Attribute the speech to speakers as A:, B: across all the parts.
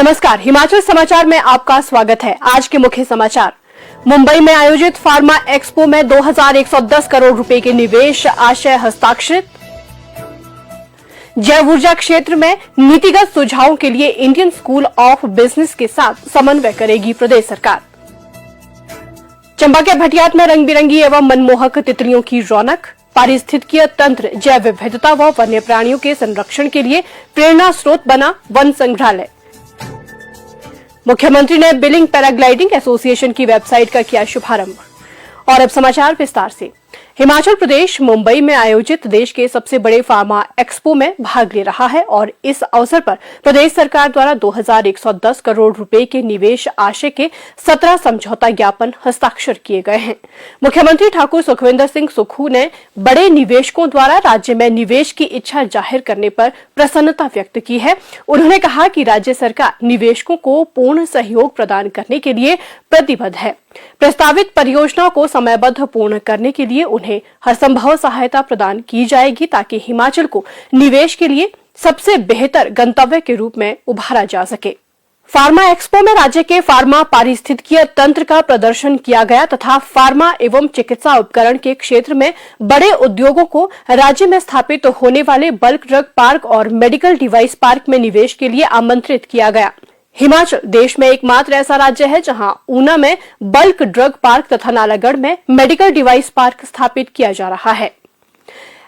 A: नमस्कार, हिमाचल समाचार में आपका स्वागत है। आज के मुख्य समाचार। मुंबई में आयोजित फार्मा एक्सपो में 2110 करोड़ रुपए के निवेश आशय हस्ताक्षरित। जैव ऊर्जा क्षेत्र में नीतिगत सुझावों के लिए इंडियन स्कूल ऑफ बिजनेस के साथ समन्वय करेगी प्रदेश सरकार। चंबा के भटियात में रंग बिरंगी एवं मनमोहक तितलियों की रौनक। पारिस्थितिकीय तंत्र, जैव विविधता व वन्य प्राणियों के संरक्षण के लिए प्रेरणा स्रोत बना वन संग्रहालय। मुख्यमंत्री ने बिलिंग पैराग्लाइडिंग एसोसिएशन की वेबसाइट का किया शुभारंभ। और अब समाचार विस्तार से। हिमाचल प्रदेश मुंबई में आयोजित देश के सबसे बड़े फार्मा एक्सपो में भाग ले रहा है और इस अवसर पर प्रदेश सरकार द्वारा 2110 करोड़ रुपए के निवेश आशय के 17 समझौता ज्ञापन हस्ताक्षर किए गए हैं। मुख्यमंत्री ठाकुर सुखविंदर सिंह सुक्खू ने बड़े निवेशकों द्वारा राज्य में निवेश की इच्छा जाहिर करने पर प्रसन्नता व्यक्त की है। उन्होंने कहा कि राज्य सरकार निवेशकों को पूर्ण सहयोग प्रदान करने के लिए प्रतिबद्ध है। प्रस्तावित परियोजनाओं को समयबद्ध पूर्ण करने के लिए उन्हें हर संभव सहायता प्रदान की जाएगी ताकि हिमाचल को निवेश के लिए सबसे बेहतर गंतव्य के रूप में उभारा जा सके। फार्मा एक्सपो में राज्य के फार्मा पारिस्थितिकीय तंत्र का प्रदर्शन किया गया तथा फार्मा एवं चिकित्सा उपकरण के क्षेत्र में बड़े उद्योगों को राज्य में स्थापित होने वाले बल्क ड्रग पार्क और मेडिकल डिवाइस पार्क में निवेश के लिए आमंत्रित किया गया। हिमाचल देश में एकमात्र ऐसा राज्य है जहां ऊना में बल्क ड्रग पार्क तथा नालागढ़ में मेडिकल डिवाइस पार्क स्थापित किया जा रहा है।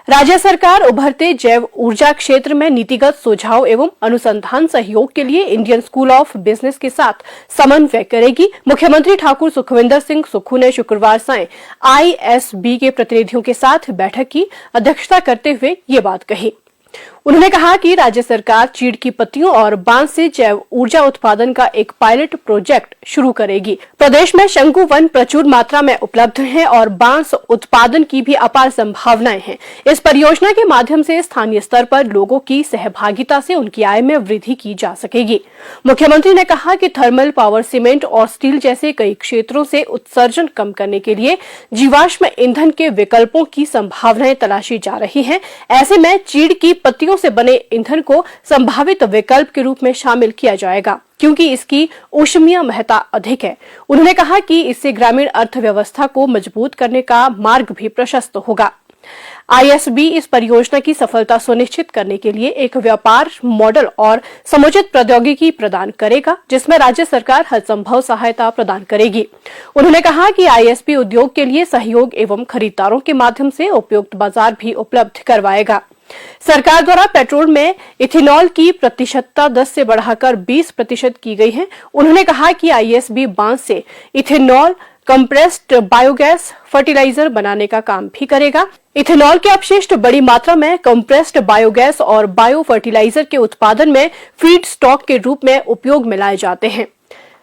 A: राज्य सरकार उभरते जैव ऊर्जा क्षेत्र में नीतिगत सुझाव एवं अनुसंधान सहयोग के लिए इंडियन स्कूल ऑफ बिजनेस के साथ समन्वय करेगी। मुख्यमंत्री ठाकुर सुखविंदर सिंह सुक्खू ने शुक्रवार सायं ISB के प्रतिनिधियों के साथ बैठक की अध्यक्षता करते हुए ये बात कही। उन्होंने कहा कि राज्य सरकार चीड़ की पत्तियों और बांस से जैव ऊर्जा उत्पादन का एक पायलट प्रोजेक्ट शुरू करेगी। प्रदेश में शंकु वन प्रचुर मात्रा में उपलब्ध है और बांस उत्पादन की भी अपार संभावनाएं हैं। इस परियोजना के माध्यम से स्थानीय स्तर पर लोगों की सहभागिता से उनकी आय में वृद्धि की जा सकेगी। मुख्यमंत्री ने कहा कि थर्मल पावर, सीमेंट और स्टील जैसे कई क्षेत्रों से उत्सर्जन कम करने के लिए जीवाश्म ईंधन के विकल्पों की संभावनाएं तलाशी जा रही हैं। ऐसे में चीड़ की पत्तियों से बने ईंधन को संभावित विकल्प के रूप में शामिल किया जाएगा क्योंकि इसकी ऊष्मीय महत्ता अधिक है। उन्होंने कहा कि इससे ग्रामीण अर्थव्यवस्था को मजबूत करने का मार्ग भी प्रशस्त होगा। ISB इस परियोजना की सफलता सुनिश्चित करने के लिए एक व्यापार मॉडल और समुचित प्रौद्योगिकी प्रदान करेगा जिसमें राज्य सरकार हर संभव सहायता प्रदान करेगी। उन्होंने कहा कि ISB उद्योग के लिए सहयोग एवं खरीदारों के माध्यम से उपयुक्त बाजार भी उपलब्ध करवाएगा। सरकार द्वारा पेट्रोल में इथेनॉल की प्रतिशतता 10 से बढ़ाकर 20% की गई है। उन्होंने कहा कि ISB बांस से इथेनॉल, कंप्रेस्ड बायोगैस, फर्टिलाइजर बनाने का काम भी करेगा। इथेनॉल के अपशिष्ट बड़ी मात्रा में कंप्रेस्ड बायोगैस और बायो फर्टिलाइजर के उत्पादन में फीड स्टॉक के रूप में उपयोग में लाए जाते हैं।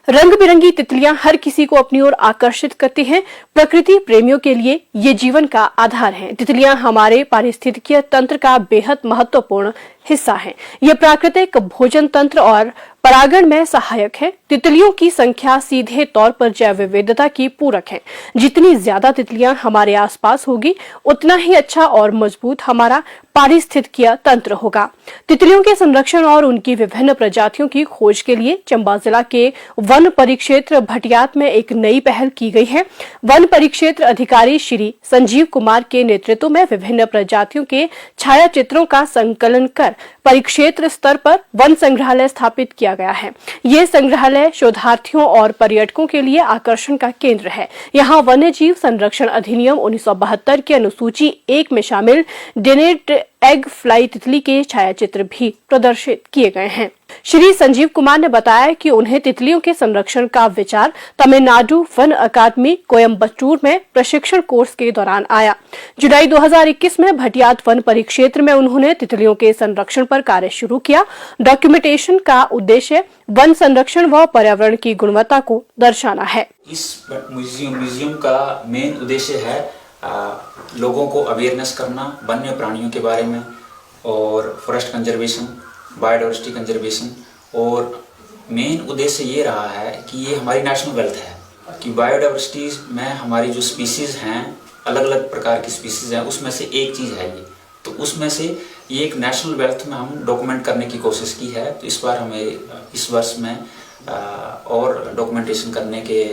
A: रंग बिरंगी तितलियां हर किसी को अपनी ओर आकर्षित करती हैं। प्रकृति प्रेमियों के लिए ये जीवन का आधार हैं। तितलियां हमारे पारिस्थितिकीय तंत्र का बेहद महत्वपूर्ण हिस्सा हैं। ये प्राकृतिक भोजन तंत्र और परागण में सहायक है। तितलियों की संख्या सीधे तौर पर जैव विविधता की पूरक है। जितनी ज्यादा तितलियां हमारे आसपास होगी उतना ही अच्छा और मजबूत हमारा पारिस्थितिकीय तंत्र होगा। तितलियों के संरक्षण और उनकी विभिन्न प्रजातियों की खोज के लिए चंबा जिला के वन परिक्षेत्र भटियात में एक नई पहल की गई है। वन परिक्षेत्र अधिकारी श्री संजीव कुमार के नेतृत्व में विभिन्न प्रजातियों के छायाचित्रों का संकलन कर परिक्षेत्र स्तर पर वन संग्रहालय स्थापित किया गया है। ये संग्रहालय शोधार्थियों और पर्यटकों के लिए आकर्षण का केंद्र है। यहाँ वन्य जीव संरक्षण अधिनियम 1972 की अनुसूची 1 में शामिल डेनेट एग फ्लाई तितली के छायाचित्र भी प्रदर्शित किए गए हैं। श्री संजीव कुमार ने बताया कि उन्हें तितलियों के संरक्षण का विचार तमिलनाडु वन अकादमी कोयम्बटूर में प्रशिक्षण कोर्स के दौरान आया। जुलाई 2021 में भटियात वन परिक्षेत्र में उन्होंने तितलियों के संरक्षण पर कार्य शुरू किया। डॉक्यूमेंटेशन का उद्देश्य वन संरक्षण व पर्यावरण की गुणवत्ता को दर्शाना है।
B: इस म्यूजियम का मेन उद्देश्य है लोगों को अवेयरनेस करना वन्य प्राणियों के बारे में और फॉरेस्ट कंजर्वेशन, बायोडाइवर्सिटी कंजर्वेशन। और मेन उद्देश्य ये रहा है कि ये हमारी नेशनल वेल्थ है कि बायोडाइवर्सिटी में हमारी जो स्पीसीज हैं, अलग अलग प्रकार की स्पीसीज हैं, उसमें से एक चीज़ है ये। तो उसमें से ये एक नेशनल वेल्थ में हम डॉक्यूमेंट करने की कोशिश की है। तो इस बार हमें इस वर्ष में और डॉक्यूमेंटेशन करने के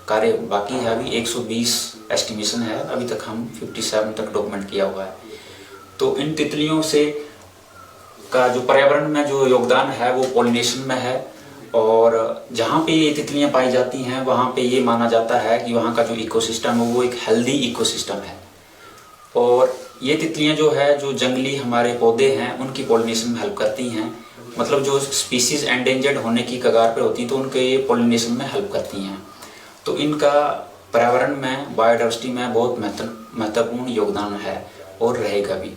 B: कार्य बाकी है। अभी 120 एस्टिमेशन है, अभी तक हम 57 तक डॉक्यूमेंट किया हुआ है। तो इन तितलियों से का जो पर्यावरण में जो योगदान है वो पॉलिनेशन में है, और जहाँ पे ये तितलियाँ पाई जाती हैं वहाँ पे ये माना जाता है कि वहाँ का जो इकोसिस्टम है वो एक हेल्दी इकोसिस्टम है। और ये तितलियाँ जो है, जो जंगली हमारे पौधे हैं उनकी पॉलिनेशन में हेल्प करती हैं। मतलब जो स्पीसीज एंडेंजर्ड होने की कगार पे होती तो उनके ये पॉलिनेशन में हेल्प करती हैं। तो इनका पर्यावरण में, बायोडाइवर्सिटी में बहुत महत्वपूर्ण योगदान है और रहेगा भी।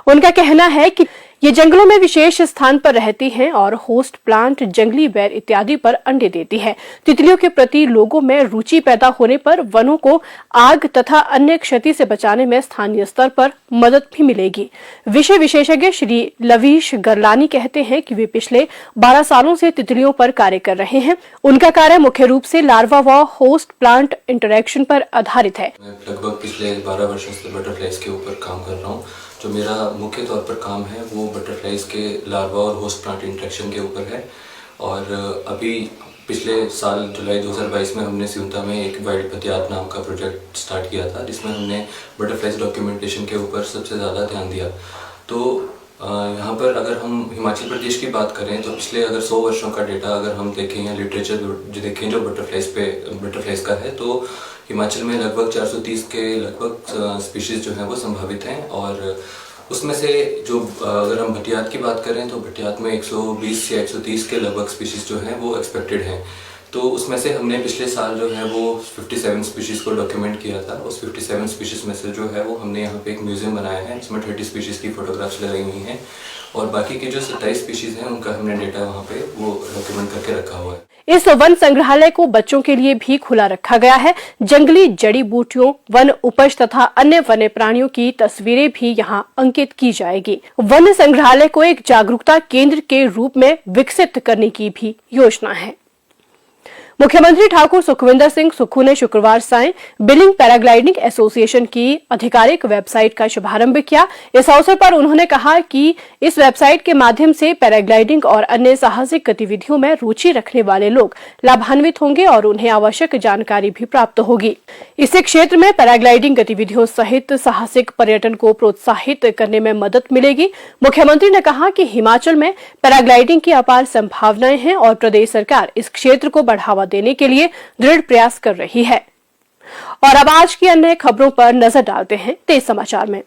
A: उनका कहना है कि ये जंगलों में विशेष स्थान पर रहती हैं और होस्ट प्लांट, जंगली बेर इत्यादि पर अंडे देती है। तितलियों के प्रति लोगों में रुचि पैदा होने पर वनों को आग तथा अन्य क्षति से बचाने में स्थानीय स्तर पर मदद भी मिलेगी। विषय विशेषज्ञ श्री लवीश गरलानी कहते हैं कि वे पिछले 12 सालों से तितलियों पर कार्य कर रहे हैं। उनका कार्य मुख्य रूप से लार्वा व होस्ट प्लांट इंटरेक्शन पर आधारित है।
C: मैं लगभग पिछले 12 वर्षों से बटरफ्लाइज के ऊपर काम कर रहा हूँ। जो मेरा मुख्य तौर पर काम है वो बटरफ्लाइज के लार्वा और होस्ट प्लांट इंटरेक्शन के ऊपर है। और अभी पिछले साल जुलाई 2022 में हमने सिउता में एक वाइल्ड पतियात नाम का प्रोजेक्ट स्टार्ट किया था, जिसमें हमने बटरफ्लाइज डॉक्यूमेंटेशन के ऊपर सबसे ज़्यादा ध्यान दिया। तो यहाँ पर अगर हम हिमाचल प्रदेश की बात करें तो पिछले अगर 100 वर्षों का डेटा अगर हम देखें या लिटरेचर जो देखें जो बटरफ्लाइज का है, तो हिमाचल में लगभग 430 के लगभग स्पीशीज़ जो हैं वो संभावित हैं। और उसमें से जो अगर हम भटियात की बात करें तो भटियात में 120 या 130 के लगभग स्पीशीज़ जो हैं वो एक्सपेक्टेड हैं। तो उसमें से हमने पिछले साल जो है वो 57 स्पीशीज़ को डॉक्यूमेंट किया था। उस 57 स्पीशीज़ में से जो है वो हमने यहाँ पे एक म्यूज़ियम बनाया है, जिसमें 30 स्पीशीज़ की फ़ोटोग्राफ्स लगाई हुई हैं, और बाकी के जो 27 स्पीशीज़ हैं उनका हमने डेटा वहाँ पे वो डॉक्यूमेंट करके रखा हुआ है।
A: इस वन संग्रहालय को बच्चों के लिए भी खुला रखा गया है। जंगली जड़ी बूटियों, वन उपज तथा अन्य वन्य प्राणियों की तस्वीरें भी यहाँ अंकित की जाएगी। वन संग्रहालय को एक जागरूकता केंद्र के रूप में विकसित करने की भी योजना है। मुख्यमंत्री ठाकुर सुखविंदर सिंह सुक्खू ने शुक्रवार सायं बिलिंग पैराग्लाइडिंग एसोसिएशन की आधिकारिक वेबसाइट का शुभारंभ किया। इस अवसर पर उन्होंने कहा कि इस वेबसाइट के माध्यम से पैराग्लाइडिंग और अन्य साहसिक गतिविधियों में रुचि रखने वाले लोग लाभान्वित होंगे और उन्हें आवश्यक जानकारी भी प्राप्त होगी। इससे क्षेत्र में पैराग्लाइडिंग गतिविधियों सहित साहसिक पर्यटन को प्रोत्साहित करने में मदद मिलेगी। मुख्यमंत्री ने कहा कि हिमाचल में पैराग्लाइडिंग की अपार संभावनाएं हैं और प्रदेश सरकार इस क्षेत्र को बढ़ावा देने के लिए दृढ़ प्रयास कर रही है। और अब आज की अन्य खबरों पर नजर डालते हैं तेज समाचार में।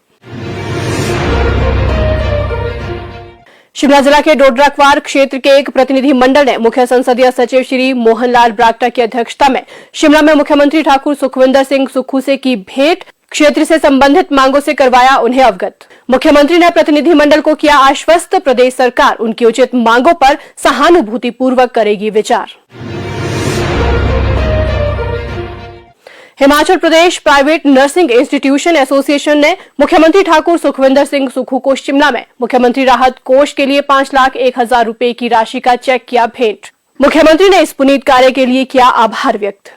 A: शिमला जिला के डोडरा-क्वार क्षेत्र के एक प्रतिनिधि मंडल ने मुख्य संसदीय सचिव श्री मोहनलाल ब्राक्टा की अध्यक्षता में शिमला में मुख्यमंत्री ठाकुर सुखविंदर सिंह सुक्खू से की भेंट, क्षेत्र से संबंधित मांगों से करवाया उन्हें अवगत। मुख्यमंत्री ने प्रतिनिधि मंडल को किया आश्वस्त, प्रदेश सरकार उनकी उचित मांगों पर सहानुभूतिपूर्वक करेगी विचार। Himachal Pradesh private nursing institution association ने मुख्यमंत्री ठाकुर सुखविंदर सिंह सुक्खू को शिमला में मुख्यमंत्री राहत कोष के लिए 5,01,000 रुपए की राशि का चेक किया भेंट। मुख्यमंत्री ने इस पुनीत कार्य के लिए किया आभार व्यक्त।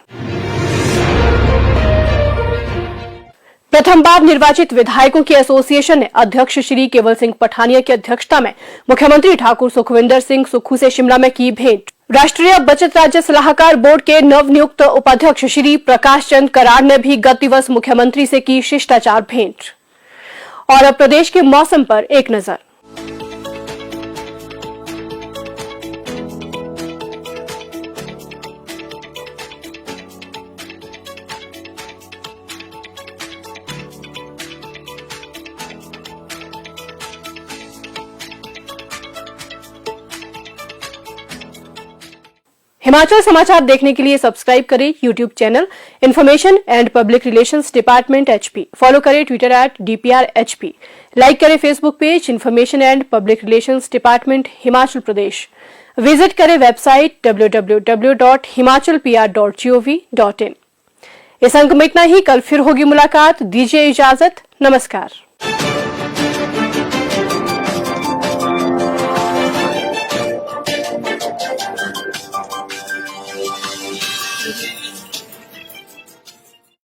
A: प्रथम बार निर्वाचित विधायकों की एसोसिएशन ने अध्यक्ष श्री केवल सिंह पठानिया की अध्यक्षता में मुख्यमंत्री ठाकुर सुखविंदर सिंह सुक्खू से शिमला में की भेंट। राष्ट्रीय बचत राज्य सलाहकार बोर्ड के नवनियुक्त उपाध्यक्ष श्री प्रकाश चंद कराड़ ने भी गत दिवस मुख्यमंत्री से की शिष्टाचार भेंट। और अब प्रदेश के मौसम पर एक नजर। हिमाचल समाचार देखने के लिए सब्सक्राइब करें YouTube channel information and public relations department HP। Follow करें ट्विटर @DPRHP। लाइक करें Facebook page information and public relations department Himachal Pradesh. Visit करें वेबसाइट www.himachalpr.gov.in। इस अंक में इतना ही, कल फिर होगी मुलाकात। दीजिए इजाजत, नमस्कार।